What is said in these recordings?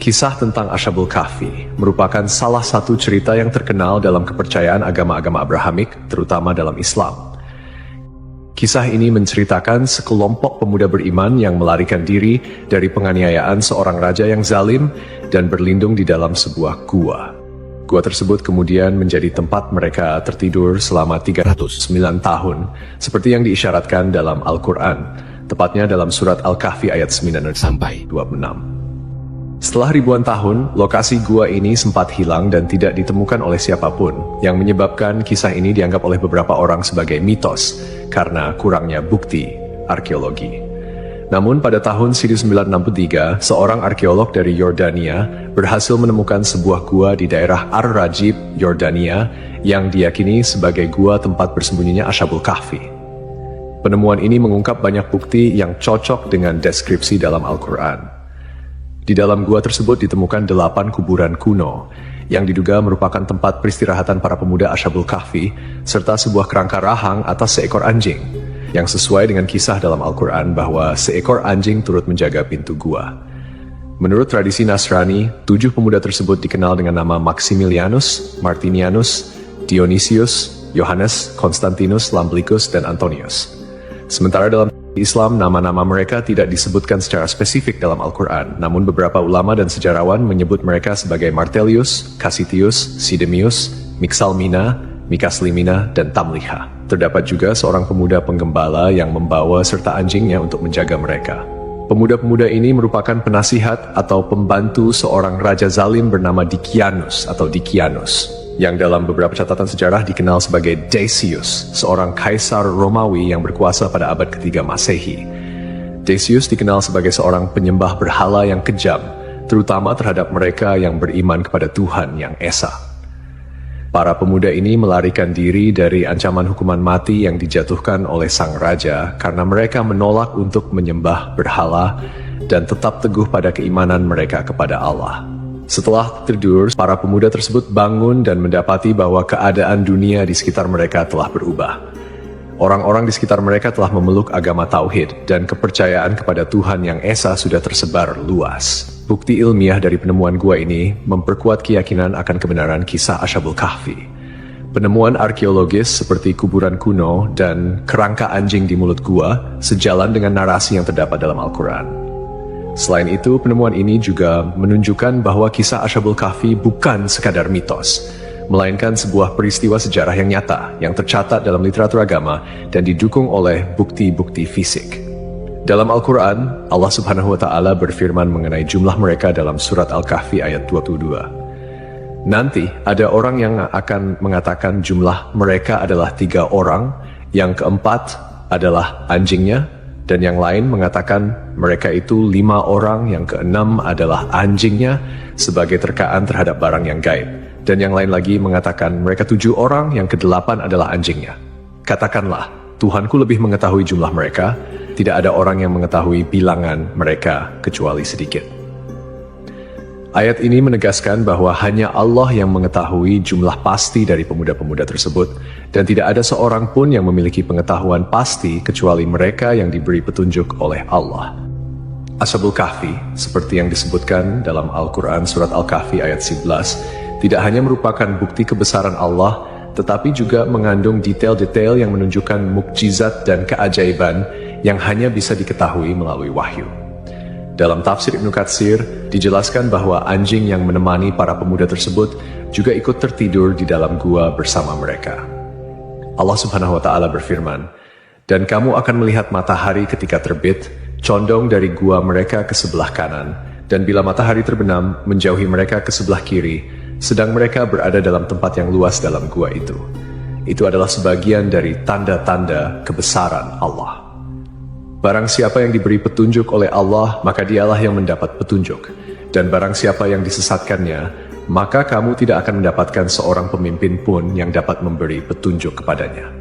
Kisah tentang Ashabul Kahfi merupakan salah satu cerita yang terkenal dalam kepercayaan agama-agama Abrahamik, terutama dalam Islam. Kisah ini menceritakan sekelompok pemuda beriman yang melarikan diri dari penganiayaan seorang raja yang zalim dan berlindung di dalam sebuah gua. Gua tersebut kemudian menjadi tempat mereka tertidur selama 309 tahun, seperti yang diisyaratkan dalam Al-Quran, tepatnya dalam surat Al-Kahfi ayat 9-26. Setelah ribuan tahun, lokasi gua ini sempat hilang dan tidak ditemukan oleh siapapun, yang menyebabkan kisah ini dianggap oleh beberapa orang sebagai mitos karena kurangnya bukti arkeologi. Namun pada tahun 1963, seorang arkeolog dari Yordania berhasil menemukan sebuah gua di daerah Ar-Rajib, Yordania, yang diyakini sebagai gua tempat bersembunyinya Ashabul Kahfi. Penemuan ini mengungkap banyak bukti yang cocok dengan deskripsi dalam Al-Quran. Di dalam gua tersebut ditemukan 8 kuburan kuno, yang diduga merupakan tempat peristirahatan para pemuda Ashabul Kahfi, serta sebuah kerangka rahang atas seekor anjing, yang sesuai dengan kisah dalam Al-Quran bahwa seekor anjing turut menjaga pintu gua. Menurut tradisi Nasrani, 7 pemuda tersebut dikenal dengan nama Maximilianus, Martinianus, Dionysius, Yohanes, Konstantinus, Lamblikus, dan Antonius. Sementara dalam Islam, nama-nama mereka tidak disebutkan secara spesifik dalam Al-Quran, namun beberapa ulama dan sejarawan menyebut mereka sebagai Martelius, Cassitius, Sidemius, Mixalmina, Mikaslimina, dan Tamliha. Terdapat juga seorang pemuda penggembala yang membawa serta anjingnya untuk menjaga mereka. Pemuda-pemuda ini merupakan penasihat atau pembantu seorang raja zalim bernama Dikianus atau Dikianus, yang dalam beberapa catatan sejarah dikenal sebagai Decius, seorang kaisar Romawi yang berkuasa pada abad ke-3 Masehi. Decius dikenal sebagai seorang penyembah berhala yang kejam, terutama terhadap mereka yang beriman kepada Tuhan yang Esa. Para pemuda ini melarikan diri dari ancaman hukuman mati yang dijatuhkan oleh sang raja karena mereka menolak untuk menyembah berhala dan tetap teguh pada keimanan mereka kepada Allah. Setelah tidur, para pemuda tersebut bangun dan mendapati bahwa keadaan dunia di sekitar mereka telah berubah. Orang-orang di sekitar mereka telah memeluk agama Tauhid dan kepercayaan kepada Tuhan yang Esa sudah tersebar luas. Bukti ilmiah dari penemuan gua ini memperkuat keyakinan akan kebenaran kisah Ashabul Kahfi. Penemuan arkeologis seperti kuburan kuno dan kerangka anjing di mulut gua sejalan dengan narasi yang terdapat dalam Al-Quran. Selain itu, penemuan ini juga menunjukkan bahwa kisah Ashabul Kahfi bukan sekadar mitos, melainkan sebuah peristiwa sejarah yang nyata, yang tercatat dalam literatur agama dan didukung oleh bukti-bukti fisik. Dalam Al-Quran, Allah Subhanahu wa Ta'ala berfirman mengenai jumlah mereka dalam surat Al-Kahfi ayat 22. Nanti ada orang yang akan mengatakan jumlah mereka adalah 3 orang, yang keempat adalah anjingnya, dan yang lain mengatakan mereka itu 5 orang, yang keenam adalah anjingnya sebagai terkaan terhadap barang yang gaib. Dan yang lain lagi mengatakan mereka 7 orang, yang ke-8 adalah anjingnya. Katakanlah, Tuhanku lebih mengetahui jumlah mereka, tidak ada orang yang mengetahui bilangan mereka kecuali sedikit. Ayat ini menegaskan bahwa hanya Allah yang mengetahui jumlah pasti dari pemuda-pemuda tersebut, dan tidak ada seorang pun yang memiliki pengetahuan pasti kecuali mereka yang diberi petunjuk oleh Allah. Ashabul Kahfi, seperti yang disebutkan dalam Al-Quran surat Al-Kahfi ayat 11, tidak hanya merupakan bukti kebesaran Allah, tetapi juga mengandung detail-detail yang menunjukkan mukjizat dan keajaiban yang hanya bisa diketahui melalui wahyu. Dalam tafsir Ibnu Katsir, dijelaskan bahwa anjing yang menemani para pemuda tersebut juga ikut tertidur di dalam gua bersama mereka. Allah Subhanahu wa Ta'ala berfirman, "Dan kamu akan melihat matahari ketika terbit, condong dari gua mereka ke sebelah kanan, dan bila matahari terbenam, menjauhi mereka ke sebelah kiri, sedang mereka berada dalam tempat yang luas dalam gua itu." Itu adalah sebagian dari tanda-tanda kebesaran Allah. Barang siapa yang diberi petunjuk oleh Allah, maka dialah yang mendapat petunjuk. Dan barang siapa yang disesatkannya, maka kamu tidak akan mendapatkan seorang pemimpin pun yang dapat memberi petunjuk kepadanya.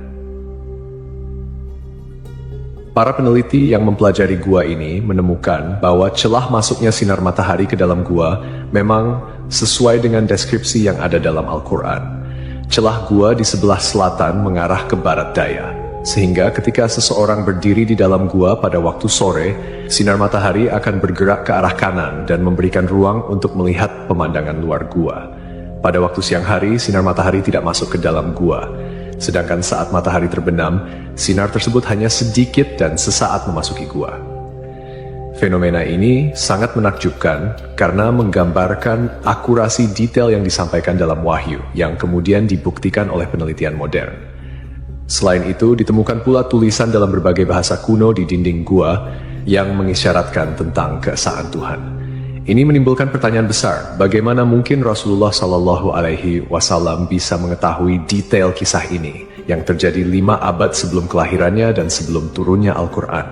Para peneliti yang mempelajari gua ini menemukan bahwa celah masuknya sinar matahari ke dalam gua memang sesuai dengan deskripsi yang ada dalam Al-Quran. Celah gua di sebelah selatan mengarah ke barat daya. sehingga ketika seseorang berdiri di dalam gua pada waktu sore, sinar matahari akan bergerak ke arah kanan dan memberikan ruang untuk melihat pemandangan luar gua. Pada waktu siang hari, sinar matahari tidak masuk ke dalam gua, sedangkan saat matahari terbenam, sinar tersebut hanya sedikit dan sesaat memasuki gua. Fenomena ini sangat menakjubkan karena menggambarkan akurasi detail yang disampaikan dalam wahyu yang kemudian dibuktikan oleh penelitian modern. Selain itu, ditemukan pula tulisan dalam berbagai bahasa kuno di dinding gua yang mengisyaratkan tentang keesaan Tuhan. Ini menimbulkan pertanyaan besar, bagaimana mungkin Rasulullah Shallallahu Alaihi Wasallam bisa mengetahui detail kisah ini yang terjadi 5 abad sebelum kelahirannya dan sebelum turunnya Al-Quran?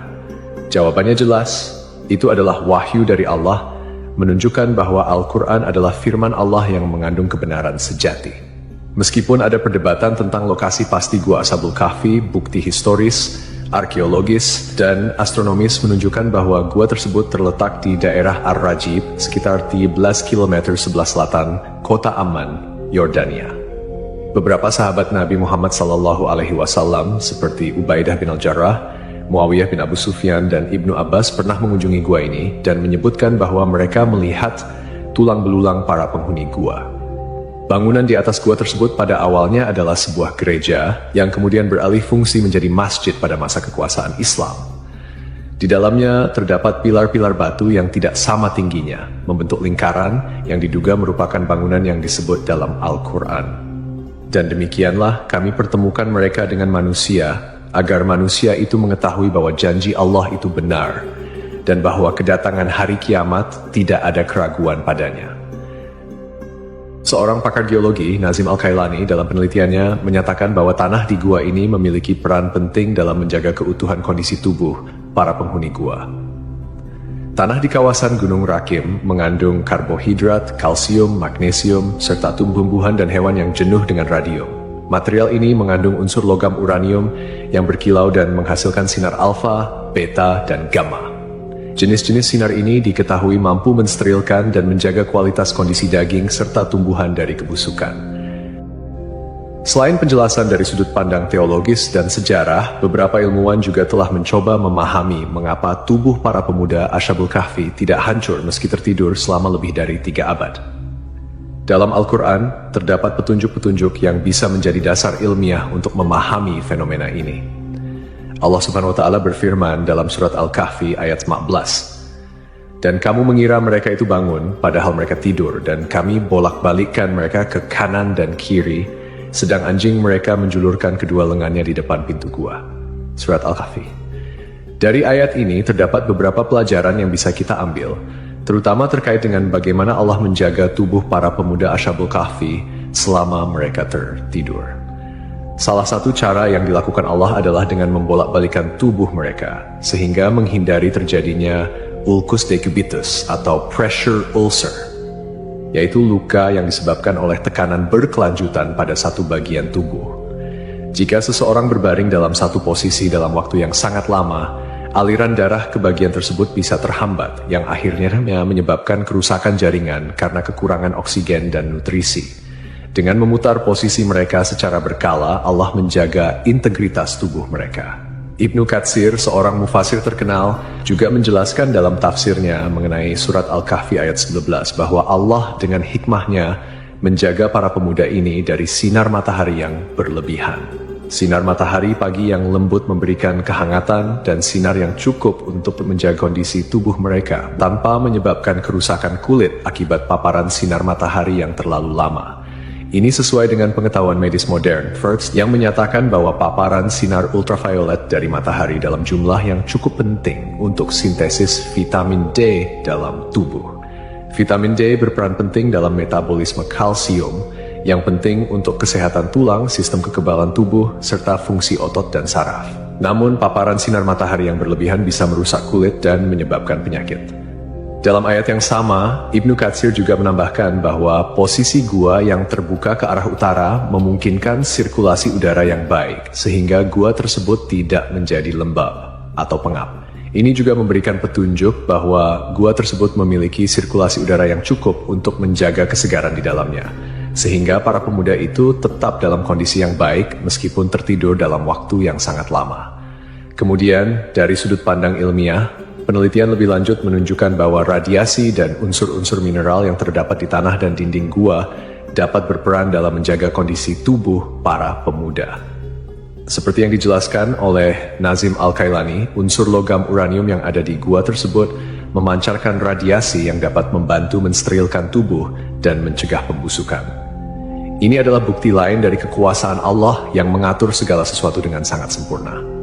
Jawabannya jelas, itu adalah wahyu dari Allah, menunjukkan bahwa Al-Quran adalah firman Allah yang mengandung kebenaran sejati. Meskipun ada perdebatan tentang lokasi pasti Gua Ashabul Kahfi, bukti historis, arkeologis, dan astronomis menunjukkan bahwa gua tersebut terletak di daerah Ar-Rajib, sekitar 13 km sebelah selatan kota Amman, Yordania. Beberapa sahabat Nabi Muhammad SAW seperti Ubaidah bin Al-Jarrah, Muawiyah bin Abu Sufyan, dan Ibnu Abbas pernah mengunjungi gua ini dan menyebutkan bahwa mereka melihat tulang belulang para penghuni gua. Bangunan di atas gua tersebut pada awalnya adalah sebuah gereja yang kemudian beralih fungsi menjadi masjid pada masa kekuasaan Islam. Di dalamnya terdapat pilar-pilar batu yang tidak sama tingginya, membentuk lingkaran yang diduga merupakan bangunan yang disebut dalam Al-Quran. Dan demikianlah kami pertemukan mereka dengan manusia, agar manusia itu mengetahui bahwa janji Allah itu benar, dan bahwa kedatangan hari kiamat tidak ada keraguan padanya. Seorang pakar geologi, Nazim Al-Kailani, dalam penelitiannya menyatakan bahwa tanah di gua ini memiliki peran penting dalam menjaga keutuhan kondisi tubuh para penghuni gua. Tanah di kawasan Gunung Rakim mengandung karbohidrat, kalsium, magnesium, serta tumbuh-tumbuhan dan hewan yang jenuh dengan radium. Material ini mengandung unsur logam uranium yang berkilau dan menghasilkan sinar alfa, beta, dan gamma. Jenis-jenis sinar ini diketahui mampu mensterilkan dan menjaga kualitas kondisi daging serta tumbuhan dari kebusukan. Selain penjelasan dari sudut pandang teologis dan sejarah, beberapa ilmuwan juga telah mencoba memahami mengapa tubuh para pemuda Ashabul Kahfi tidak hancur meski tertidur selama lebih dari 3 abad. Dalam Al-Quran, terdapat petunjuk-petunjuk yang bisa menjadi dasar ilmiah untuk memahami fenomena ini. Allah Subhanahu wa Ta'ala berfirman dalam surat Al-Kahfi ayat 15, "Dan kamu mengira mereka itu bangun, padahal mereka tidur, dan kami bolak-balikkan mereka ke kanan dan kiri, sedang anjing mereka menjulurkan kedua lengannya di depan pintu gua." Surat Al-Kahfi. Dari ayat ini terdapat beberapa pelajaran yang bisa kita ambil, terutama terkait dengan bagaimana Allah menjaga tubuh para pemuda Ashabul Kahfi selama mereka tertidur. Salah satu cara yang dilakukan Allah adalah dengan membolak-balikan tubuh mereka, sehingga menghindari terjadinya ulcus decubitus atau pressure ulcer, yaitu luka yang disebabkan oleh tekanan berkelanjutan pada satu bagian tubuh. Jika seseorang berbaring dalam satu posisi dalam waktu yang sangat lama, aliran darah ke bagian tersebut bisa terhambat, yang akhirnya menyebabkan kerusakan jaringan karena kekurangan oksigen dan nutrisi. Dengan memutar posisi mereka secara berkala, Allah menjaga integritas tubuh mereka. Ibnu Katsir, seorang mufasir terkenal, juga menjelaskan dalam tafsirnya mengenai surat Al-Kahfi ayat 19 bahwa Allah dengan hikmahnya menjaga para pemuda ini dari sinar matahari yang berlebihan. Sinar matahari pagi yang lembut memberikan kehangatan dan sinar yang cukup untuk menjaga kondisi tubuh mereka tanpa menyebabkan kerusakan kulit akibat paparan sinar matahari yang terlalu lama. Ini sesuai dengan pengetahuan medis modern, First, yang menyatakan bahwa paparan sinar ultraviolet dari matahari dalam jumlah yang cukup penting untuk sintesis vitamin D dalam tubuh. Vitamin D berperan penting dalam metabolisme kalsium, yang penting untuk kesehatan tulang, sistem kekebalan tubuh, serta fungsi otot dan saraf. Namun, paparan sinar matahari yang berlebihan bisa merusak kulit dan menyebabkan penyakit. Dalam ayat yang sama, Ibnu Katsir juga menambahkan bahwa posisi gua yang terbuka ke arah utara memungkinkan sirkulasi udara yang baik, sehingga gua tersebut tidak menjadi lembab atau pengap. Ini juga memberikan petunjuk bahwa gua tersebut memiliki sirkulasi udara yang cukup untuk menjaga kesegaran di dalamnya. sehingga para pemuda itu tetap dalam kondisi yang baik meskipun tertidur dalam waktu yang sangat lama. Kemudian, dari sudut pandang ilmiah, penelitian lebih lanjut menunjukkan bahwa radiasi dan unsur-unsur mineral yang terdapat di tanah dan dinding gua dapat berperan dalam menjaga kondisi tubuh para pemuda. Seperti yang dijelaskan oleh Nazim Al-Kailani, unsur logam uranium yang ada di gua tersebut memancarkan radiasi yang dapat membantu mensterilkan tubuh dan mencegah pembusukan. Ini adalah bukti lain dari kekuasaan Allah yang mengatur segala sesuatu dengan sangat sempurna.